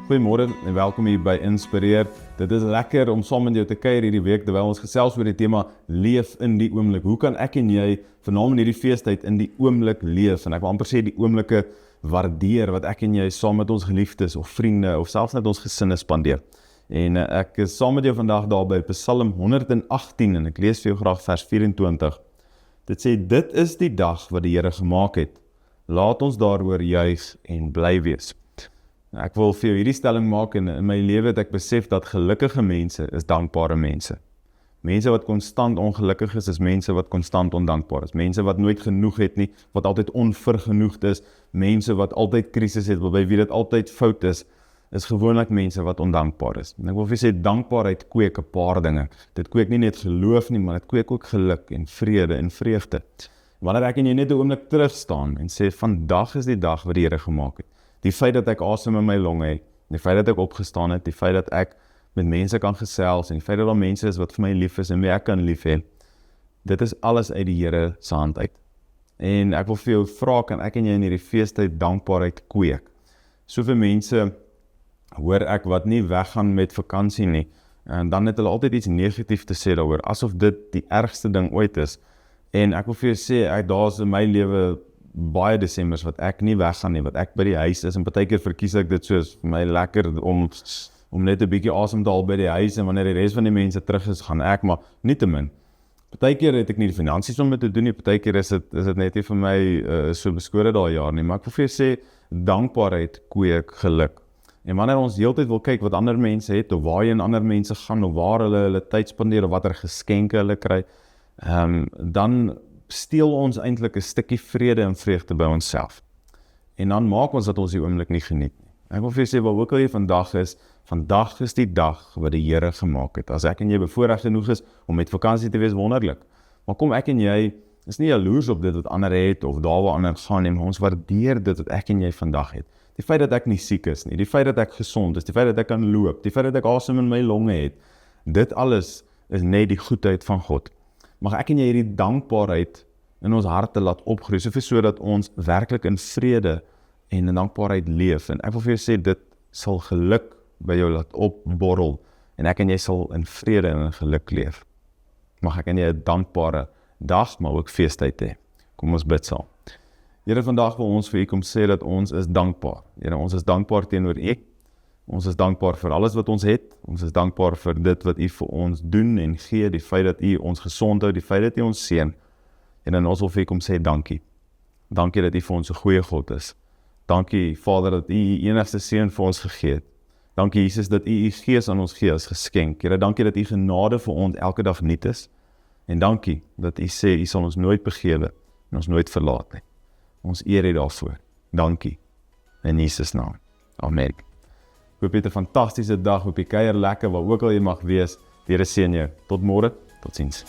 Goeiemôre en welkom hier by Inspireer. Dit is lekker om saam met jou te kuier hierdie week terwyl ons gesels oor die tema leef in die oomblik. Hoe kan ek en jy vanaand in hierdie feestyd in die oomblik leef? En ek wil amper sê die oomblikke waardeer wat ek en jy saam met ons geliefdes of vriende of selfs net ons gesinne spandeer. En ek is saam met jou vandag daar by Psalm 118 en ek lees vir jou graag vers 24. Dit sê, dit is die dag wat die Here gemaak het. Laat ons daaroor juig en bly wees. Ek wil vir jou hierdie stelling maak en in my lewe het ek besef dat gelukkige mense is dankbare mense. Mense wat konstant ongelukkig is mense wat konstant ondankbaar is. Mense wat nooit genoeg het nie, wat altyd onvergenoegd is. Mense wat altyd krisis het, by wie dit altyd fout is gewoonlik mense wat ondankbaar is. En ek wil vir sê, dankbaarheid kweek 'n paar dinge. Dit kweek nie net geloof nie, maar dit kweek ook geluk en vrede en vreugde. Wanneer ek en jy net 'n oomblik terug staan en sê, vandag is die dag wat die Here gemaak het. Die feit dat ek asem in my longe het, die feit dat ek opgestaan het, die feit dat ek met mense kan gesels, en die feit dat daar mense is wat vir my lief is en wie ek kan lief hê, dit is alles uit die Here se hand uit. En ek wil vir jou vra, kan ek en jy in hierdie feestyd dankbaarheid kweek? Soveel mense hoor ek wat nie weggaan met vakansie nie, en dan het hulle altyd iets negatief te sê daaroor, asof dit die ergste ding ooit is. En ek wil vir jou sê, daar's in my lewe baie Desembers wat ek nie weggaan nie, wat ek by die huis is, en partykeer verkies ek dit soos vir my lekker om net 'n bietjie asem te haal by die huis, en wanneer die res van die mense terug is, gaan ek, maar nietemin. Partykeer het ek nie die finansies om dit te doen nie, partykeer is dit net nie vir my so beskore daai jaar nie, maar ek wil vir jou sê, dankbaarheid kweek geluk. En wanneer ons heeltyd wil kyk wat ander mense het, of waarheen ander mense gaan, of waar hulle tyd spandeer, of watter geskenke hulle kry, dan steel ons eintlik 'n stukkie vrede en vreugde by onsself. En dan maak ons dat ons die oomblik nie geniet nie. Ek wil vir jou sê, wat ook al jy vandag is die dag wat die Here gemaak het. As ek en jy bevoorreg genoeg is om met vakansie te wees, wonderlik. Maar kom, ek en jy is nie jaloers op dit wat ander het, of daar waar ander gaan nie, maar ons waardeer dit wat ek en jy vandag het. Die feit dat ek nie siek is nie, die feit dat ek gesond is, die feit dat ek kan loop, die feit dat ek asem in my longe het, dit alles is net die goedheid van God. Mag ek en jy hierdie dankbaarheid in ons harte laat opgroei, sodat ons werklik in vrede en in dankbaarheid leef. En ek wil vir jou sê, dit sal geluk by jou laat opborrel, en ek en jy sal in vrede en in geluk leef. Mag ek en jy 'n dankbare dag, maar ook feestyd hê. Kom ons bid saam. Here, vandag wil ons vir U kom sê dat ons is dankbaar. Here, ons is dankbaar teenoor U. Ons is dankbaar vir alles wat ons het. Ons is dankbaar vir dit wat U vir ons doen en gee, die feit dat U ons gesond hou, die feit dat U ons seën. En dan ons wil vir U kom sê dankie. Dankie dat U vir ons 'n goeie God is. Dankie, Vader, dat U U enigste seun vir ons gegee het. Dankie, Jesus, dat U U Gees aan ons gee as geskenk. Here, dankie dat U genade vir ons elke dag nuut is. En dankie dat U sê U sal ons nooit begewe en ons nooit verlaat nie. Ons eer U daarvoor. Dankie. In Jesus naam. Amen. Ek hoop jy het 'n fantastiese dag, hoop jy kuier lekker waar ook al jy mag wees. Die Here seën jou. Tot môre. Totsiens.